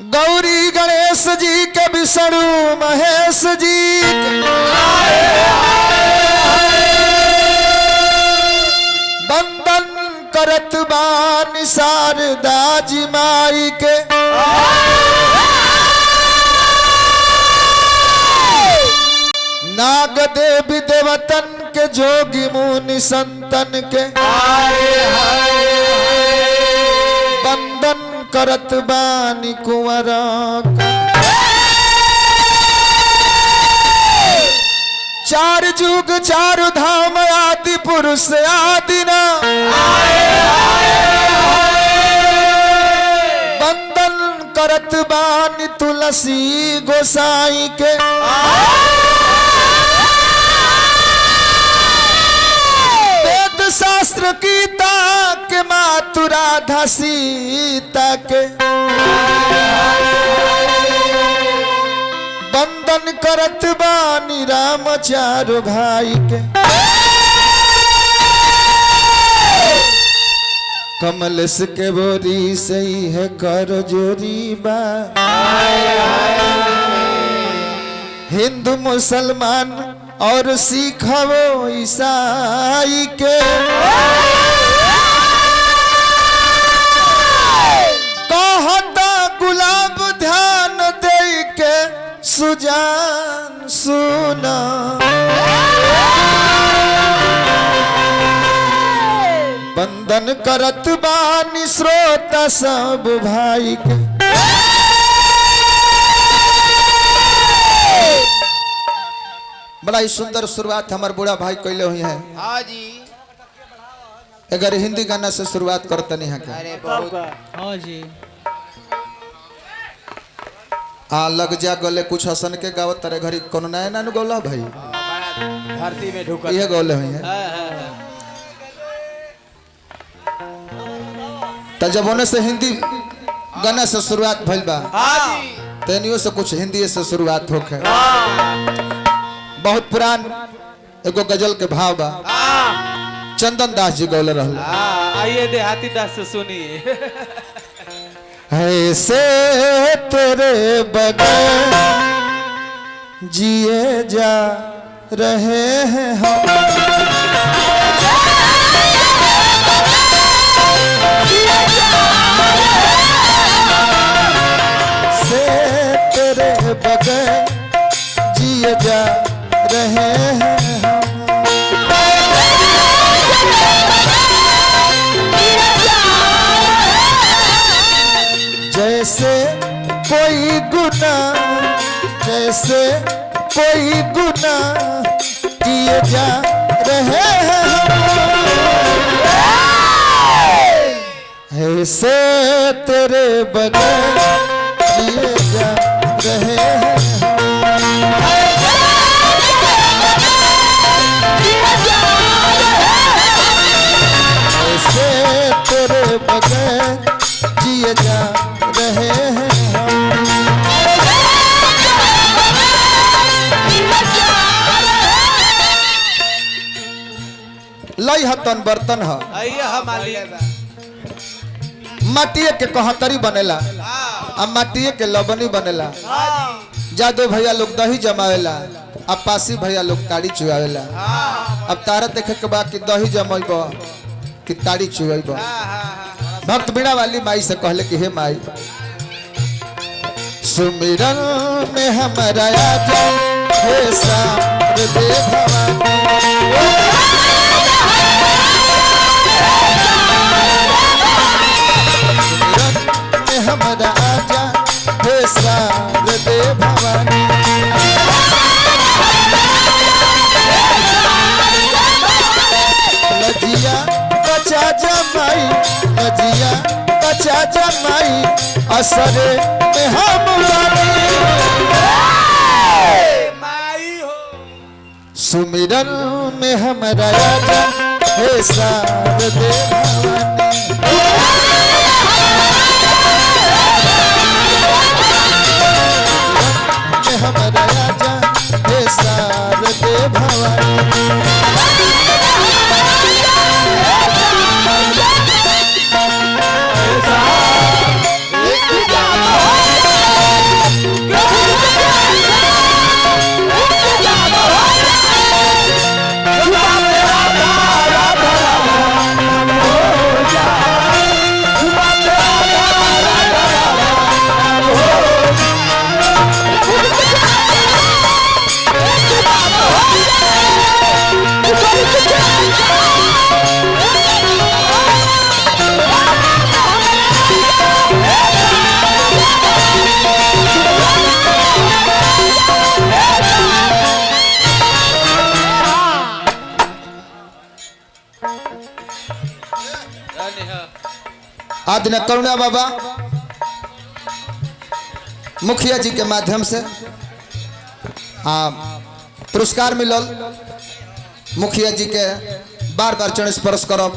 गौरी गणेश जी के विष्णु महेश जी बंदन करत बानी शारदा जी माई के नाग देवी देवतन के जोगी मुनि संतन के बंदन करत बानी कुंवरा चार जुग चार धाम आदि पुरुष आदि ना बंदन करत बानी तुलसी गोसाई के वेद शास्त्र गीता के मातु राधा सीता के बंदन करत बानी राम चारो भाई के कमलेश के बोरी सही है कर जोरी बा हिंदू मुसलमान और सिख वो ईसाई के कहता गुलाब ध्यान दे के सुजान सुना बंदन करत बानी श्रोता सब भाई के बड़ा ही सुंदर शुरुआत हमारे बूढ़ा भाई कैले हुई है। हाँ जी। अगर हिंदी गाना से शुरुआत करते नहीं है क्या? अरे बहुत। हाँ जी। लग जा गले कुछ हसन के गावत तारे घरी कोनो नया नानू गौला भाई धरती में ढुका ये गौले हुई है। तो जब होने से हिंदी गाना से शुरुआत भइल बा तेनियो से कुछ हिंदी से शुरुआत होके बहुत पुरान एगो गजल के भाव बा चंदन दास जी गौले रहल। आइए देहाती दास से सुनिए। ऐसे तेरे बगैर जिए जा रहे हैं हम से तेरे बगैर जिए जा रहे हैं जैसे कोई गुना किए जा रहे हैं ऐसे तेरे बगैर किए जा रहे हैं ऐसे तेरे बगैर जिए जा रहे हैं लई हतन बर्तन ह माटिए के कहतरी बनेला अब माटिए के लबनी बनेला जादू भैया लोग दही जमावेला अब पासी भैया लोग ताड़ी चुआवेला अब तारा देखे के बाद कि दही जमैब कि ताड़ी चुआब भक्त बीड़ा वाली माई से कहले कि हे माई सुमिरन में हमारा आजा हे सामर दे भवानी हमारा आजा हे सार दे भवानी लजिया बचा जमाई लजिया बचा जमाई असरे में हम सुमिरन में हमारा आजा हे सार दे भवानी हमारा राजा हे सार दे भवानी आदरणीय करुणा बाबा मुखिया जी के माध्यम से पुरस्कार मिलल। मुखिया जी के बार बार चरण स्पर्श करब।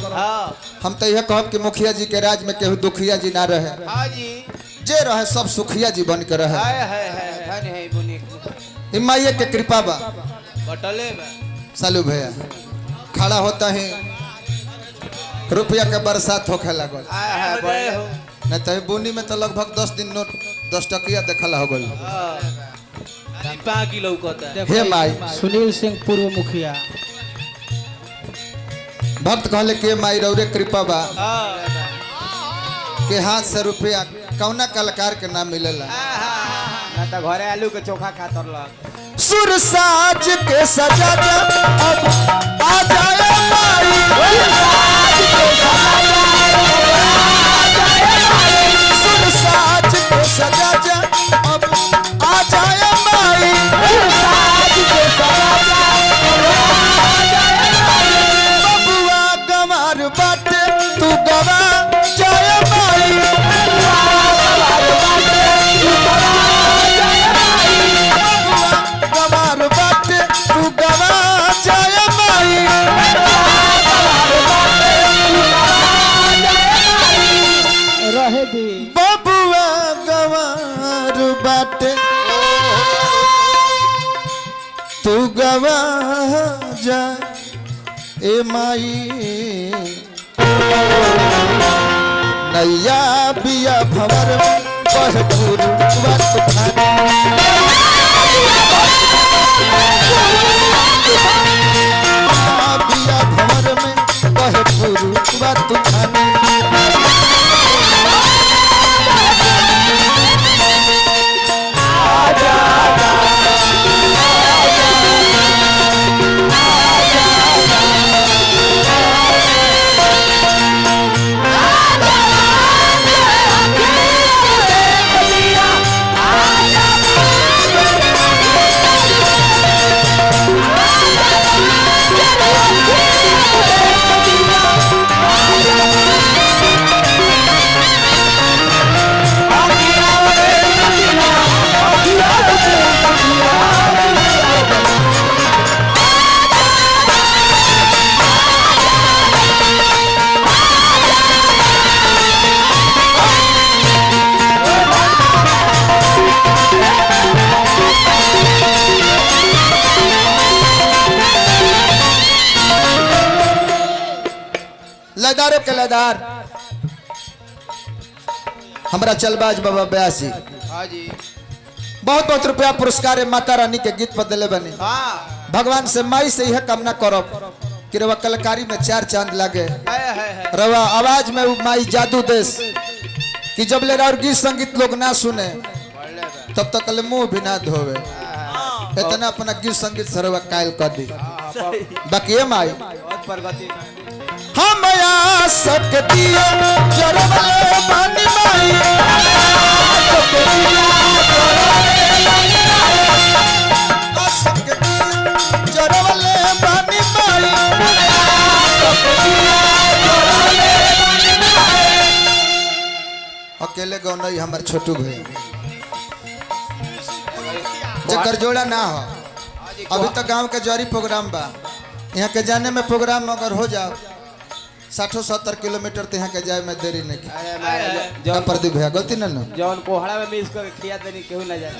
हम तो यह कहब कि मुखिया जी के राज में केहू दुखिया जी ना रहे, जे रहे सब सुखिया जी बन के रहे। माइये के कृपा बा। सालू भैया खड़ा होता है रुपया के बरसात होखे लगल, नहीं तो बुनी में तो लगभग 10 दिन नोट 10 टकिया देखला हो गल। हे माई सुनील सिंह पूर्व मुखिया भक्त कहले के माई रौरे कृपा बा के हाथ से रुपया कौना कलाकार के नाम मिलेला। ना तो घरे आलू के चोखा खातर लग सुर साज के सजा जा अब आ जाए माई। सुर साज के सजा जा अब आ जाए माई। बबुआ गंवार बाटे तू गवा जाए माई। गंवार बाटे तू गवा जाए माई। रहे दी बबुआ गंवार बाटे तू गवा जा ए माई। नैया बिया भंवर बहपुर वक्त बिया भंवर में बहपुर वक्त खाने। लदारों के लदार हमारा चलबाज बाबा ब्यास जी बहुत बहुत रुपया पुरस्कार माता रानी के गीत पर दिले बने। भगवान से माई से यह कामना करब कि रवा कलाकारी में 4 चांद लगे, रवा आवाज में माई जादू देश कि जब ले और गीत संगीत लोग ना सुने तब तक ले मुंह भी ना धोवे। इतना अपना गीत संगीत सरवा कायल कर दी। बाकी ये माई हम आ सकती जरवले बानी माई। जरवले बानी माई। अकेले गौ नहीं हमारे छोटू भाई जकर जोड़ा ना हो। अभी तक गांव के जरी प्रोग्राम बा, यहाँ के जाने में प्रोग्राम अगर हो जाओ 60-70 किलोमीटर तो यहाँ के जाए में देरी नहीं की। प्रदीप भैया गलती ना जौन कोहड़ा में मिस कर खिया देनी केहू ना जाए।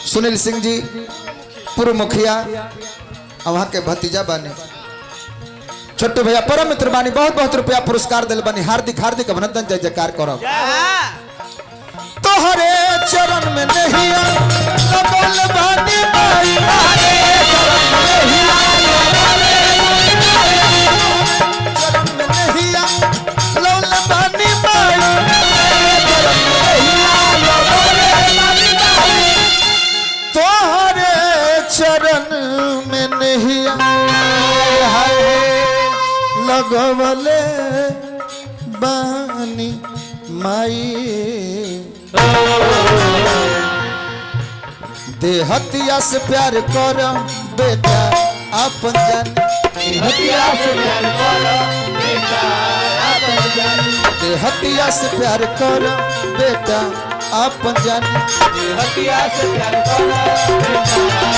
सुनील सिंह जी पूर्व मुखिया वहाँ के भतीजा बानी छोटू भैया परम मित्र बानी। बहुत बहुत रुपया पुरस्कार दिल बानी। हार्दिक हार्दिक अभिनंदन जय जयकार करो। तोहरे चरण में नहीं लगल बानी माई। चरण में नहीं लगल बानी माई। तोहरे चरण में नहीं लगवले बानी माई। देहतिया से प्यार कर बेटा अपन जान। देहतिया से प्यार कर बेटा देहतिया से प्यार कर बेटा आपन जानी हटिया से प्यार कर